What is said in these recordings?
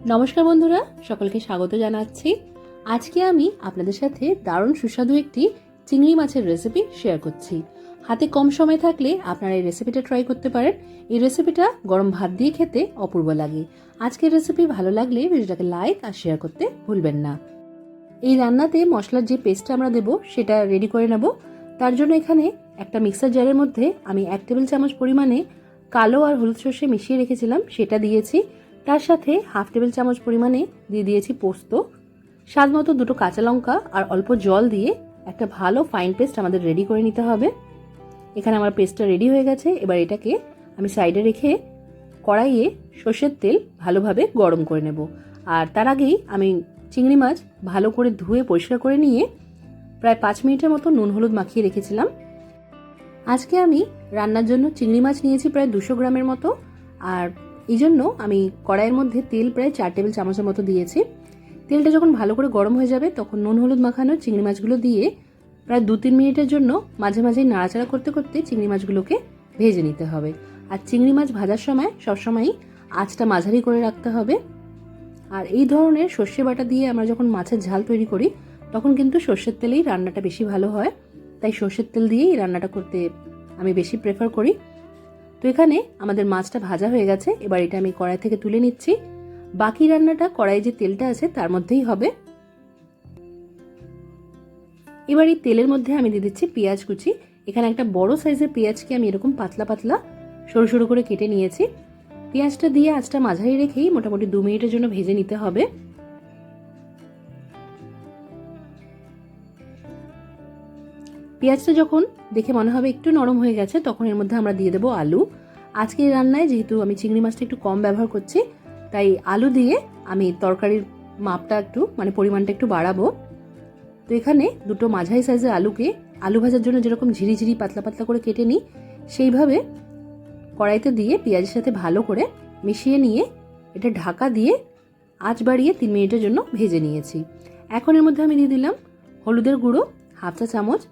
নমস্কার বন্ধুরা, সকলকে স্বাগত জানাচ্ছি। আজকে আমি আপনাদের সাথে দারুণ সুস্বাদু একটি চিংড়ি মাছের রেসিপি শেয়ার করছি। হাতে কম সময় থাকলে আপনারা এই রেসিপিটা ট্রাই করতে পারেন। এই রেসিপিটা গরম ভাত দিয়ে খেতে অপূর্ব লাগে। আজকের রেসিপি ভালো লাগলে ভিডিওটাকে লাইক আর শেয়ার করতে ভুলবেন না। এই রান্নাতে মশলার যে পেস্টটা আমরা দেবো সেটা রেডি করে নেব। তার জন্য এখানে একটা মিক্সার জারের মধ্যে আমি 1 টেবিল চামচ পরিমাণে কালো আর হলুদ সর্ষে মিশিয়ে রেখেছিলাম, সেটা দিয়েছি। তার সাথে 1/2 টেবিল চামচ পরিমাণে দিয়ে দিয়েছি পোস্ত, স্বাদ মতো 2টো কাঁচা লঙ্কা আর অল্প জল দিয়ে একটা ভালো ফাইন পেস্ট আমাদের রেডি করে নিতে হবে। এখানে আমার পেস্টটা রেডি হয়ে গেছে। এবার এটাকে আমি সাইডে রেখে কড়াইয়ে সর্ষের তেল ভালোভাবে গরম করে নেব। আর তার আগেই আমি চিংড়ি মাছ ভালো করে ধুয়ে পরিষ্কার করে নিয়ে প্রায় 5 মিনিটের মতো নুন হলুদ মাখিয়ে রেখেছিলাম। আজকে আমি রান্নার জন্য চিংড়ি মাছ নিয়েছি প্রায় 200 গ্রামের মতো। আর এই জন্য আমি কড়াইয়ের মধ্যে তেল প্রায় 4 টেবিল চামচের মতো দিয়েছি। তেলটা যখন ভালো করে গরম হয়ে যাবে তখন নুন হলুদ মাখানো চিংড়ি মাছগুলো দিয়ে প্রায় 2-3 মিনিটের জন্য মাঝে মাঝে নাড়াচাড়া করতে করতে চিংড়ি মাছগুলোকে ভেজে নিতে হবে। আর চিংড়ি মাছ ভাজার সময় সবসময়ই আঁচটা মাঝারি করে রাখতে হবে। আর এই ধরনের সর্ষে বাটা দিয়ে আমরা যখন মাছের ঝাল তৈরি করি তখন কিন্তু সর্ষের তেলেই রান্নাটা বেশি ভালো হয়। তাই সর্ষের তেল দিয়েই রান্নাটা করতে আমি বেশি প্রেফার করি। তো এখানে আমাদের মাছটা ভাজা হয়ে গেছে। এবার এটা আমি কড়াই থেকে তুলে নিচ্ছি। বাকি রান্নাটা কড়াইয়ে যে তেলটা আছে তার মধ্যেই হবে। এবার এই তেলের মধ্যে আমি দিয়ে দিচ্ছি পেঁয়াজ কুচি। এখানে একটা বড় সাইজের পেঁয়াজকে আমি এরকম পাতলা পাতলা সরু সরু করে কেটে নিয়েছি। পেঁয়াজটা দিয়ে আঁচটা মাঝারি রেখেই মোটামুটি 2 মিনিটের জন্য ভেজে নিতে হবে। পেঁয়াজটা যখন দেখে মনে হবে একটু নরম হয়ে গেছে তখন এর মধ্যে আমরা দিয়ে দেবো আলু। আজকে এই রান্নায় যেহেতু আমি চিংড়ি মাছটা একটু কম ব্যবহার করছি তাই আলু দিয়ে আমি তরকারির মাপটা একটু পরিমাণটা একটু বাড়াবো। তো এখানে 2টো মাঝারি সাইজের আলুকে আলু ভাজার জন্য যেরকম ঝিরিঝিরি পাতলা পাতলা করে কেটে নিই সেইভাবে কড়াইতে দিয়ে পেঁয়াজের সাথে ভালো করে মিশিয়ে নিয়ে এটা ঢাকা দিয়ে আঁচ বাড়িয়ে 3 মিনিটের জন্য ভেজে নিয়েছি। এখন এর মধ্যে আমি দিয়ে দিলাম হলুদের গুঁড়ো 1/2 চা চামচ,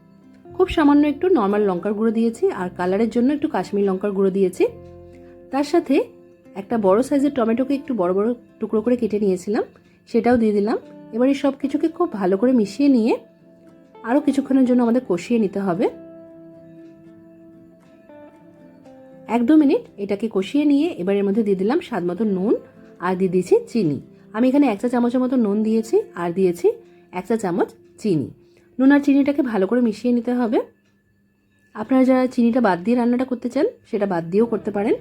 খুব সামান্য একটু নর্মাল লঙ্কার গুঁড়ো দিয়েছি আর কালারের জন্য একটু কাশ্মীরি লঙ্কার গুঁড়ো দিয়েছি। তার সাথে একটা বড় সাইজের টমেটোকে একটু বড় বড় টুকরো করে কেটে নিয়েছিলাম, সেটাও দিয়ে দিলাম। এবার এই সব কিছুকে খুব ভালো করে মিশিয়ে নিয়ে আরও কিছুক্ষণের জন্য আমাদের কষিয়ে নিতে হবে। 1-2 মিনিট এটাকে কষিয়ে নিয়ে এবার এর মধ্যে দিয়ে দিলাম স্বাদ মতো নুন আর দিয়ে দিয়েছি চিনি। আমি এখানে 1 চা চামচের মতো নুন দিয়েছি আর দিয়েছি 1 চা চামচ চিনি। নুন আর চিনিটাকে ভালো করে মিশিয়ে নিতে হবে। আপনারা যারা চিনিটা বাদ দিয়ে রান্নাটা করতে চান সেটা বাদ দিয়েও করতে পারেন।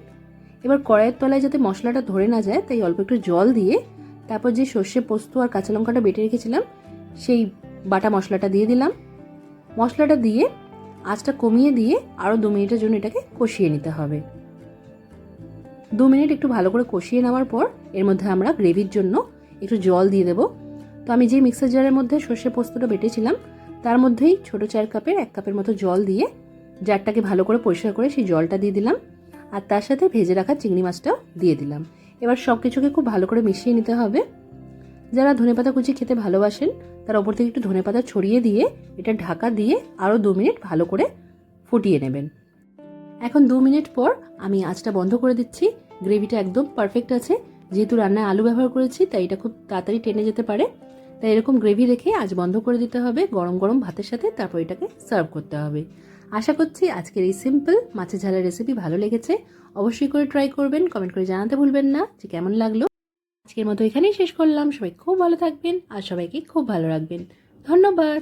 এবার কড়াইয়ের তলায় যাতে মশলাটা ধরে না যায় তাই অল্প একটু জল দিয়ে তারপর যে সর্ষে পোস্ত আর কাঁচা লঙ্কাটা বেটে রেখেছিলাম সেই বাটা মশলাটা দিয়ে দিলাম। মশলাটা দিয়ে আঁচটা কমিয়ে দিয়ে আরও 2 মিনিটের জন্য এটাকে কষিয়ে নিতে হবে। 2 মিনিট একটু ভালো করে কষিয়ে নেওয়ার পর এর মধ্যে আমরা গ্রেভির জন্য একটু জল দিয়ে দেবো। তো আমি যে মিক্সার জারের মধ্যে সর্ষে পোস্তটা বেটেছিলাম তার মধ্যেই ছোটো 4 কাপের 1 কাপের মতো জল দিয়ে জারটাকে ভালো করে পরিষ্কার করে সেই জলটা দিয়ে দিলাম আর তার সাথে ভেজে রাখা চিংড়ি মাছটাও দিয়ে দিলাম। এবার সব কিছুকে খুব ভালো করে মিশিয়ে নিতে হবে। যারা ধনেপাতা কুচি খেতে ভালোবাসেন তার ওপর থেকে একটু ধনেপাতা ছড়িয়ে দিয়ে এটা ঢাকা দিয়ে আরও 2 মিনিট ভালো করে ফুটিয়ে নেবেন। এখন 2 মিনিট পর আমি আঁচটা বন্ধ করে দিচ্ছি। গ্রেভিটা একদম পারফেক্ট আছে। যেহেতু রান্নায় আলু ব্যবহার করেছি তাই এটা খুব তাড়াতাড়ি টেনে যেতে পারে। তাই এরকম গ্রেভি রেখে আঁচ বন্ধ করে দিতে হবে গরম গরম ভাতের সাথে, তারপর এটাকে সার্ভ করতে হবে। আশা করছি আজকের এই সিম্পল মাছের ঝালের রেসিপি ভালো লেগেছে। অবশ্যই করে ট্রাই করবেন, কমেন্ট করে জানাতে ভুলবেন না যে কেমন লাগলো। আজকের মতো এখানেই শেষ করলাম। সবাই খুব ভালো থাকবেন আর সবাইকে খুব ভালো রাখবেন। ধন্যবাদ।